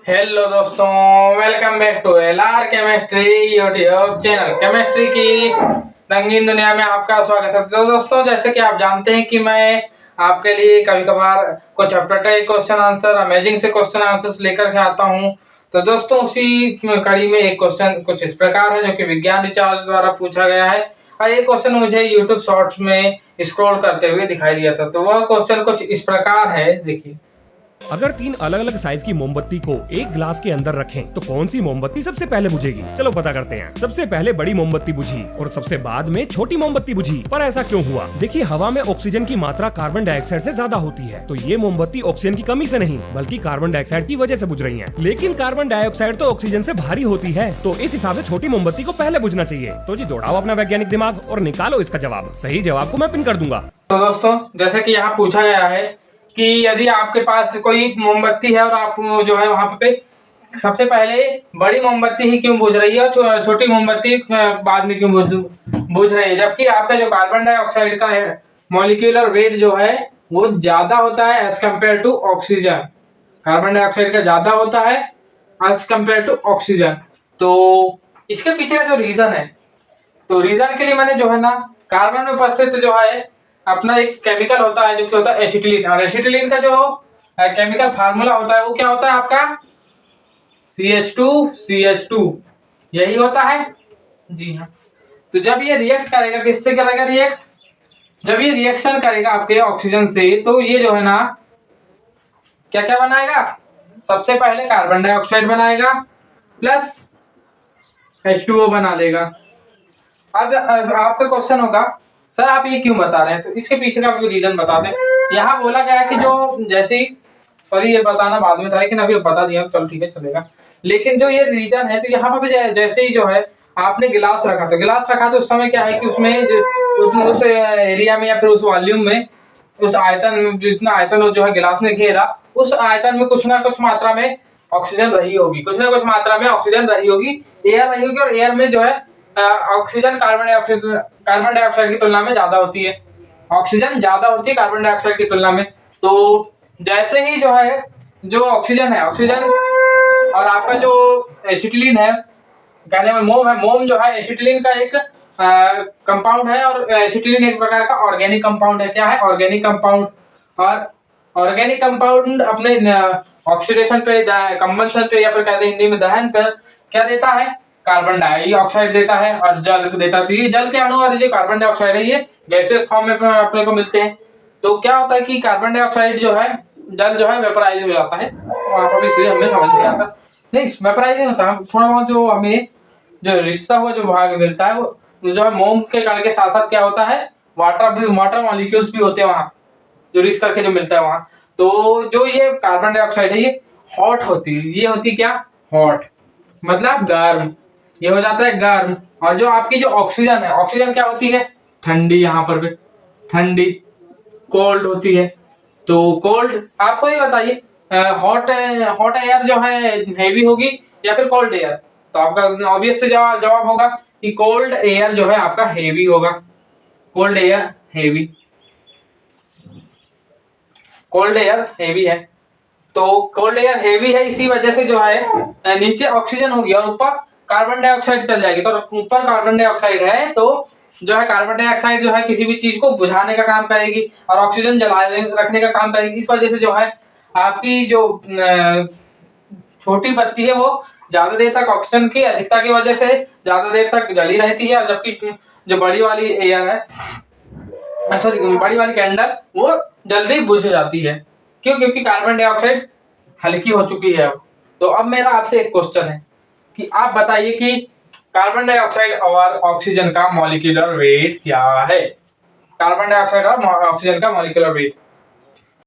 Hello दोस्तों, welcome back to LR chemistry YouTube channel. Chemistry की रंगीन दुनिया में आपका स्वागत है। तो दोस्तों, जैसे कि आप जानते हैं कि मैं आपके लिए कभी कभार कुछ अपडेटेड क्वेश्चन आंसर, अमेजिंग से क्वेश्चन आंसर्स लेकर के आता हूं। तो दोस्तों, उसी कड़ी में एक क्वेश्चन कुछ इस प्रकार है जो कि विज्ञान रिचार्ज द्वारा पूछा गया है और ये क्वेश्चन मुझे यूट्यूब शॉर्ट्स में स्क्रॉल करते हुए दिखाई दिया था। तो वह क्वेश्चन कुछ इस प्रकार है, देखिए। अगर 3 अलग अलग साइज की मोमबत्ती को एक ग्लास के अंदर रखें तो कौन सी मोमबत्ती सबसे पहले बुझेगी? चलो पता करते हैं। सबसे पहले बड़ी मोमबत्ती बुझी और सबसे बाद में छोटी मोमबत्ती बुझी। पर ऐसा क्यों हुआ? देखिए, हवा में ऑक्सीजन की मात्रा कार्बन डाइऑक्साइड से ज्यादा होती है, तो ये मोमबत्ती ऑक्सीजन की कमी से नहीं बल्कि कार्बन डाइऑक्साइड की वजह से बुझ रही है। लेकिन कार्बन डाइऑक्साइड तो ऑक्सीजन से भारी होती है, तो इस हिसाब से छोटी मोमबत्ती को पहले बुझना चाहिए। तो जी, दौड़ाओ अपना वैज्ञानिक दिमाग और निकालो इसका जवाब। सही जवाब को मैं पिन कर दूंगा। तो दोस्तों, जैसे कि यहाँ पूछा गया है कि यदि आपके पास कोई मोमबत्ती है और आप जो है वहां पे सबसे पहले बड़ी मोमबत्ती ही क्यों बुझ रही है और छोटी मोमबत्ती बाद में क्यों बुझ रही है, जबकि आपका जो कार्बन डाइऑक्साइड का है मॉलिक्यूलर वेट जो है वो ज्यादा होता है as compare to oxygen. Carbon dioxide का ज्यादा होता है एज कम्पेयर टू ऑक्सीजन। तो इसके पीछे का जो रीजन है, तो रीजन के लिए मैंने जो है ना कार्बन में उपस्थित जो है अपना एक केमिकल होता है जो कि होता है एसिटिलीन। और एसिटिलीन का जो केमिकल फार्मूला होता है वो क्या होता है आपका? CH2 यही होता है। जी हाँ। तो जब ये रिएक्ट करेगा, किससे करेगा रिएक्ट? जब ये रिएक्शन करेगा आपके ऑक्सीजन से, तो ये जो है ना क्या क्या बनाएगा? सबसे पहले कार्बन डाइऑक्साइड बनाएगा प्लस H2O बना देगा। अब आपका क्वेश्चन होगा, सर आप ये क्यों बता रहे हैं? तो इसके पीछे का रीजन बता दें। यहाँ बोला गया है कि जो जैसे पर ये बताना बाद में था, लेकिन अभी बता दिया, चलो ठीक है चलेगा। लेकिन जो ये रीजन है, तो यहाँ पे जैसे ही जो है आपने गिलास रखा, तो गिलास रखा तो उस समय क्या है कि उसमें उस एरिया में या फिर उस वॉल्यूम में, उस आयतन, जितना आयतन जो है गिलास ने घेरा, उस आयतन में कुछ ना कुछ मात्रा में ऑक्सीजन रही होगी, कुछ ना कुछ मात्रा में ऑक्सीजन रही होगी, एयर रही होगी। और एयर में जो है ऑक्सीजन कार्बन डाइऑक्साइड की तुलना में ज्यादा होती है। ऑक्सीजन ज्यादा होती है कार्बन डाइऑक्साइड की तुलना में। तो जैसे ही जो है जो ऑक्सीजन और आपका जो एसिटिलीन है, कहने में मोम है, मोम जो है एसिटिलीन का एक कंपाउंड है। और एसिटिलीन एक प्रकार का ऑर्गेनिक कंपाउंड है। क्या है? Organic compound. और ऑर्गेनिक कंपाउंड अपने ऑक्सीडेशन पे, कंबंशन पे, या फिर कहते हैं हिंदी में दहन पर क्या देता है? कार्बन डाइऑक्साइड देता है और जल देता है। तो ये जल के अणु और जो कार्बन डाइऑक्साइड है ये गैसेस फॉर्म में अपने को मिलते हैं। तो क्या होता है कि कार्बन डाइऑक्साइड जो है, जल जो है वेपराइज हो जाता है। वहां पर भी इसलिए हमें समझ नहीं आता, नहीं वेपराइज नहीं होता, थोड़ा बहुत जो हमें जो रिश्ता हुआ जो भाग मिलता है वो जो है मोम के कण के साथ साथ क्या होता है, वाटर मॉलिक्यूल्स भी होते हैं वहां, जो रिश्त करके जो मिलता है वहां। तो जो ये कार्बन डाइऑक्साइड है ये हॉट होती है। ये होती क्या? हॉट मतलब गर्म। ये हो जाता है गर्म। और जो आपकी जो ऑक्सीजन है, ऑक्सीजन क्या होती है? ठंडी। यहाँ पर भी ठंडी, कोल्ड होती है। तो कोल्ड आपको ये बताइए, हॉट हॉट एयर जो है हैवी होगी या फिर कोल्ड एयर? तो आपका ऑब्वियस से जवाब होगा कि कोल्ड एयर जो है आपका हेवी होगा। Cold air heavy, cold air heavy है। तो कोल्ड एयर हेवी है, इसी वजह से जो है नीचे ऑक्सीजन होगी और ऊपर कार्बन डाइऑक्साइड चल जाएगी। तो ऊपर कार्बन डाइऑक्साइड है तो जो है कार्बन डाइऑक्साइड जो है किसी भी चीज को बुझाने का काम करेगी और ऑक्सीजन जलाए रखने का काम करेगी। इस वजह से जो है आपकी जो छोटी बत्ती है वो ज्यादा देर तक ऑक्सीजन की अधिकता की वजह से ज्यादा देर तक जली रहती है, जबकि जो बड़ी वाली एयर है, सॉरी बड़ी वाली कैंडल, वो जल्दी बुझ जाती है। क्यों? क्योंकि कार्बन डाइऑक्साइड हल्की हो चुकी है अब। तो अब मेरा आपसे एक क्वेश्चन है कि आप बताइए कि कार्बन डाइऑक्साइड और ऑक्सीजन का मॉलिक्यूलर वेट क्या है? कार्बन डाइऑक्साइड और ऑक्सीजन का मॉलिक्यूलर वेट